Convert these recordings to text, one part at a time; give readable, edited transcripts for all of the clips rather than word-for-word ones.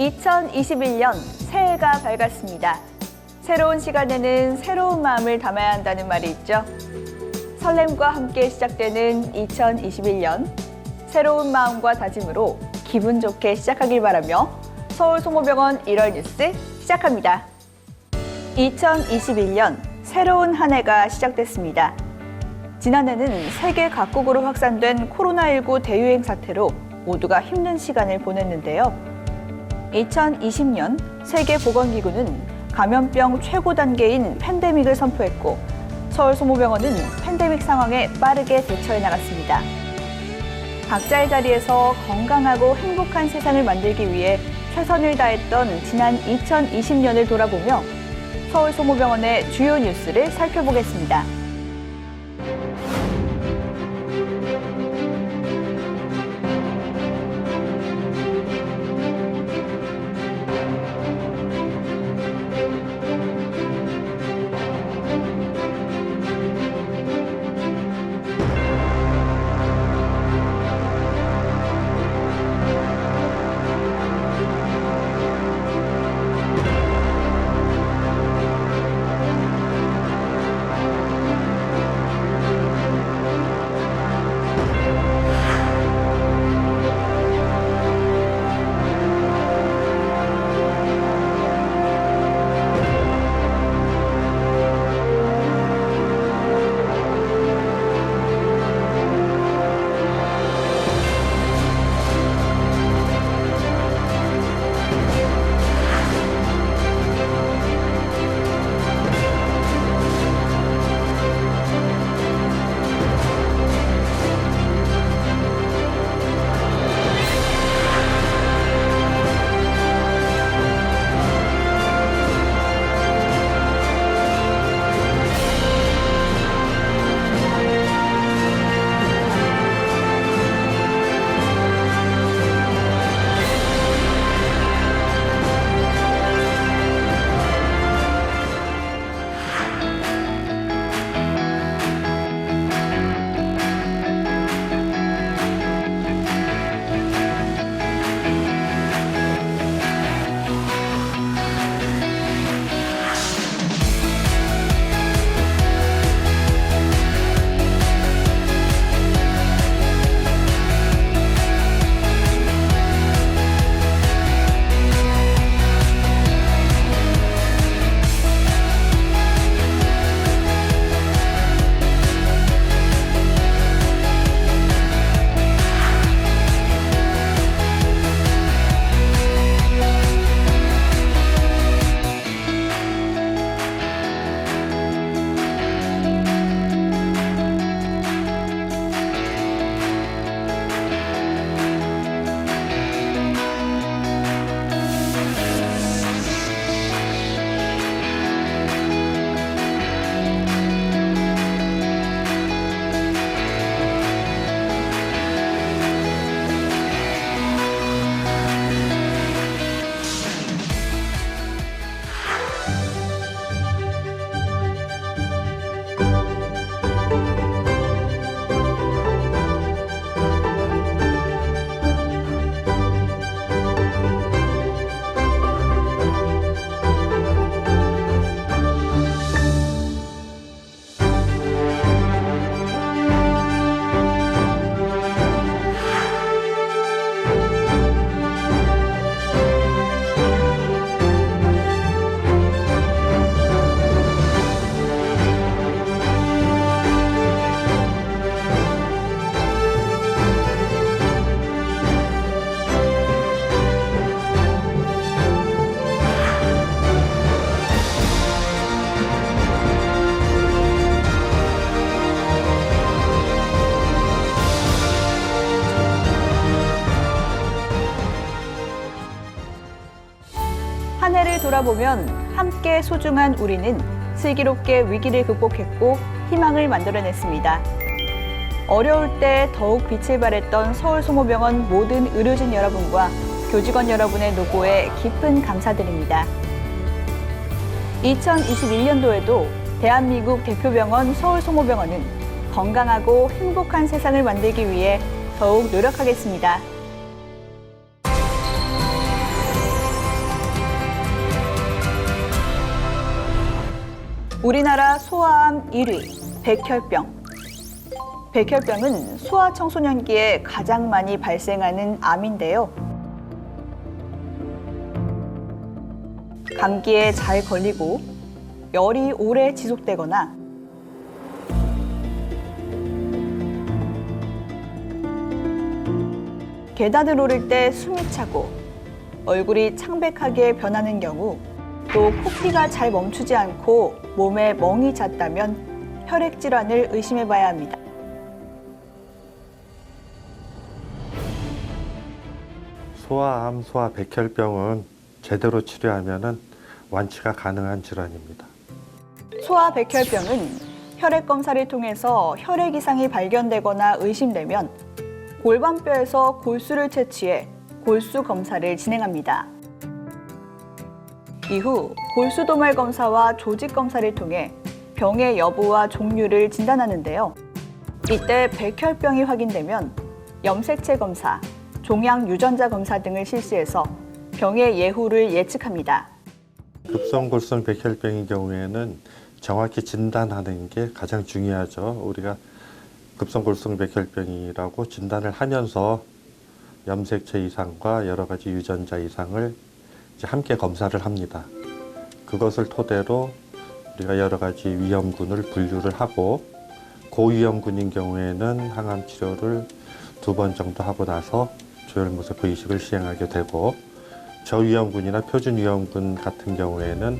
2021년 새해가 밝았습니다. 새로운 시간에는 새로운 마음을 담아야 한다는 말이 있죠. 설렘과 함께 시작되는 2021년, 새로운 마음과 다짐으로 기분 좋게 시작하길 바라며 서울송모병원 1월 뉴스 시작합니다. 2021년 새로운 한 해가 시작됐습니다. 지난해는 세계 각국으로 확산된 코로나19 대유행 사태로 모두가 힘든 시간을 보냈는데요. 2020년 세계보건기구는 감염병 최고 단계인 팬데믹을 선포했고 서울송모병원은 팬데믹 상황에 빠르게 대처해 나갔습니다. 각자의 자리에서 건강하고 행복한 세상을 만들기 위해 최선을 다했던 지난 2020년을 돌아보며 서울송모병원의 주요 뉴스를 살펴보겠습니다. 한 해를 돌아보면 함께 소중한 우리는 슬기롭게 위기를 극복했고 희망을 만들어냈습니다. 어려울 때 더욱 빛을 발했던 서울송모병원 모든 의료진 여러분과 교직원 여러분의 노고에 깊은 감사드립니다. 2021년도에도 대한민국 대표병원 서울송모병원은 건강하고 행복한 세상을 만들기 위해 더욱 노력하겠습니다. 우리나라 소아암 1위, 백혈병. 백혈병은 소아 청소년기에 가장 많이 발생하는 암인데요. 감기에 잘 걸리고 열이 오래 지속되거나 계단을 오를 때 숨이 차고 얼굴이 창백하게 변하는 경우, 또 코피가 잘 멈추지 않고 몸에 멍이 찼다면 혈액 질환을 의심해 봐야 합니다. 소아암, 소아백혈병은 제대로 치료하면 완치가 가능한 질환입니다. 소아백혈병은 혈액 검사를 통해서 혈액 이상이 발견되거나 의심되면 골반뼈에서 골수를 채취해 골수 검사를 진행합니다. 이후 골수 도말 검사와 조직 검사를 통해 병의 여부와 종류를 진단하는데요. 이때 백혈병이 확인되면 염색체 검사, 종양 유전자 검사 등을 실시해서 병의 예후를 예측합니다. 급성골성 백혈병의 경우에는 정확히 진단하는 게 가장 중요하죠. 우리가 급성골성 백혈병이라고 진단을 하면서 염색체 이상과 여러 가지 유전자 이상을 이제 함께 검사를 합니다. 그것을 토대로 우리가 여러 가지 위험군을 분류를 하고, 고위험군인 경우에는 항암 치료를 2번 정도 하고 나서 조혈모세포 이식을 시행하게 되고, 저위험군이나 표준위험군 같은 경우에는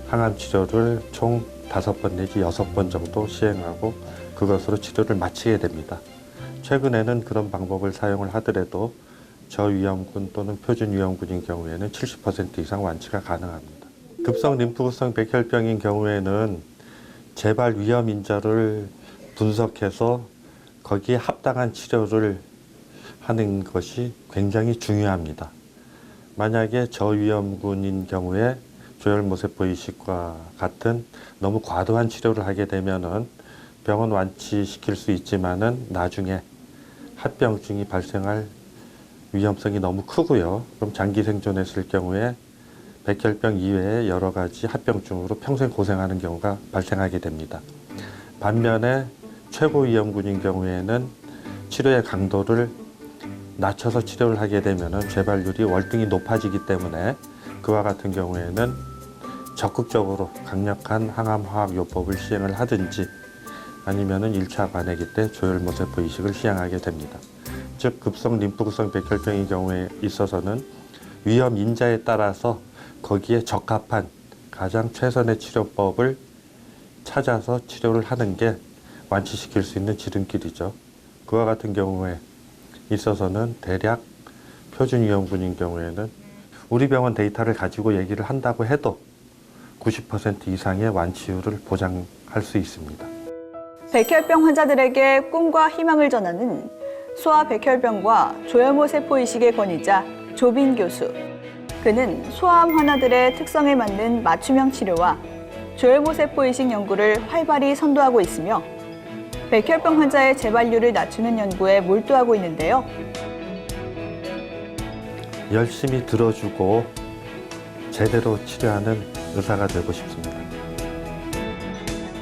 항암 치료를 총 5번 내지 6번 정도 시행하고 그것으로 치료를 마치게 됩니다. 최근에는 그런 방법을 사용을 하더라도 저위험군 또는 표준위험군인 경우에는 70% 이상 완치가 가능합니다. 급성 림프구성 백혈병인 경우에는 재발 위험 인자를 분석해서 거기에 합당한 치료를 하는 것이 굉장히 중요합니다. 만약에 저위험군인 경우에 조혈모세포 이식과 같은 너무 과도한 치료를 하게 되면은 병은 완치시킬 수 있지만은 나중에 합병증이 발생할 위험성이 너무 크고요. 그럼 장기 생존했을 경우에 백혈병 이외에 여러 가지 합병증으로 평생 고생하는 경우가 발생하게 됩니다. 반면에 최고위험군인 경우에는 치료의 강도를 낮춰서 치료를 하게 되면 재발률이 월등히 높아지기 때문에 그와 같은 경우에는 적극적으로 강력한 항암화학요법을 시행을 하든지 아니면은 1차 관해기 때 조혈모세포 이식을 시행하게 됩니다. 즉 급성 림프구성 백혈병의 경우에 있어서는 위험 인자에 따라서 거기에 적합한 가장 최선의 치료법을 찾아서 치료를 하는 게 완치시킬 수 있는 지름길이죠. 그와 같은 경우에 있어서는 대략 표준위험군인 경우에는 우리 병원 데이터를 가지고 얘기를 한다고 해도 90% 이상의 완치율을 보장할 수 있습니다. 백혈병 환자들에게 꿈과 희망을 전하는 소아백혈병과 조혈모세포 이식의 권위자 조빈 교수. 그는 소아암 환자들의 특성에 맞는 맞춤형 치료와 조혈모세포 이식 연구를 활발히 선도하고 있으며 백혈병 환자의 재발률을 낮추는 연구에 몰두하고 있는데요. 열심히 들어주고 제대로 치료하는 의사가 되고 싶습니다.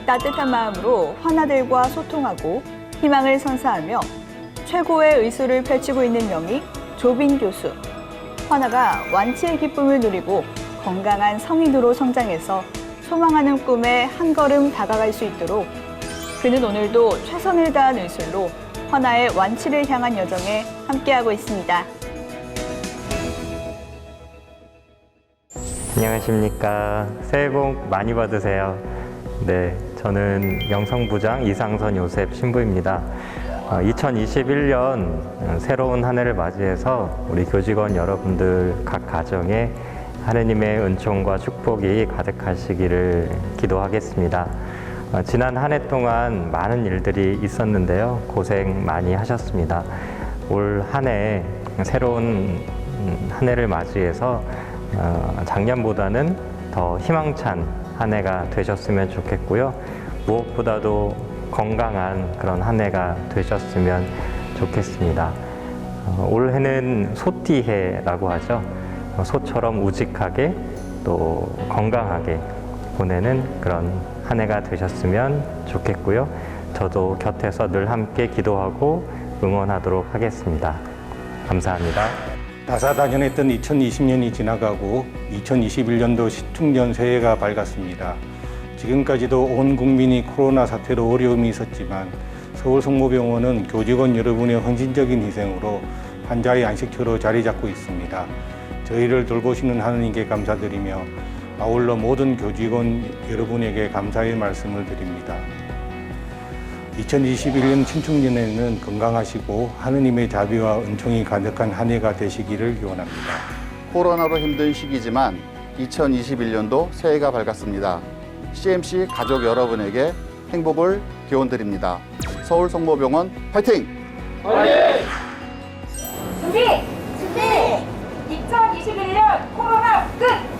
따뜻한 마음으로 환자들과 소통하고 희망을 선사하며 최고의 의술을 펼치고 있는 명의 조빈 교수. 환자가 완치의 기쁨을 누리고 건강한 성인으로 성장해서 소망하는 꿈에 한 걸음 다가갈 수 있도록 그는 오늘도 최선을 다한 의술로 환자의 완치를 향한 여정에 함께하고 있습니다. 안녕하십니까. 새해 복 많이 받으세요. 네, 저는 영성부장 이상선 요셉 신부입니다. 2021년 새로운 한 해를 맞이해서 우리 교직원 여러분들 각 가정에 하느님의 은총과 축복이 가득하시기를 기도하겠습니다. 지난 한 해 동안 많은 일들이 있었는데요. 고생 많이 하셨습니다. 올 한 해 새로운 한 해를 맞이해서 작년보다는 더 희망찬 한 해가 되셨으면 좋겠고요. 무엇보다도 건강한 그런 한 해가 되셨으면 좋겠습니다. 올해는 소띠해라고 하죠. 소처럼 우직하게 또 건강하게 보내는 그런 한 해가 되셨으면 좋겠고요. 저도 곁에서 늘 함께 기도하고 응원하도록 하겠습니다. 감사합니다. 다사다난했던 2020년이 지나가고 2021년도 신축년 새해가 밝았습니다. 지금까지도 온 국민이 코로나 사태로 어려움이 있었지만 서울성모병원은 교직원 여러분의 헌신적인 희생으로 환자의 안식처로 자리 잡고 있습니다. 저희를 돌보시는 하느님께 감사드리며 아울러 모든 교직원 여러분에게 감사의 말씀을 드립니다. 2021년 신축년에는 건강하시고 하느님의 자비와 은총이 가득한 한 해가 되시기를 기원합니다. 코로나로 힘든 시기지만 2021년도 새해가 밝았습니다. CMC 가족 여러분에게 행복을 기원드립니다. 서울성모병원 화이팅! 준비! 2021년 코로나 끝!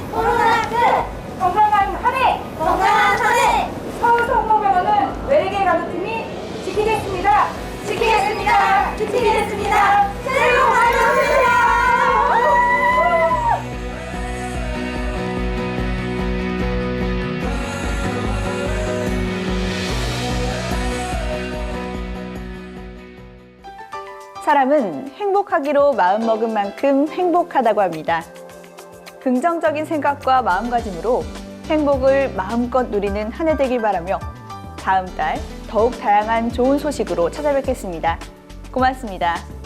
건강한 한 해! 서울성모병원은 외래계 간호팀이 지키겠습니다! 새해 복 많이 받으세요! 사람은 행복하기로 마음먹은 만큼 행복하다고 합니다. 긍정적인 생각과 마음가짐으로 행복을 마음껏 누리는 한 해 되길 바라며 다음 달 더욱 다양한 좋은 소식으로 찾아뵙겠습니다. 고맙습니다.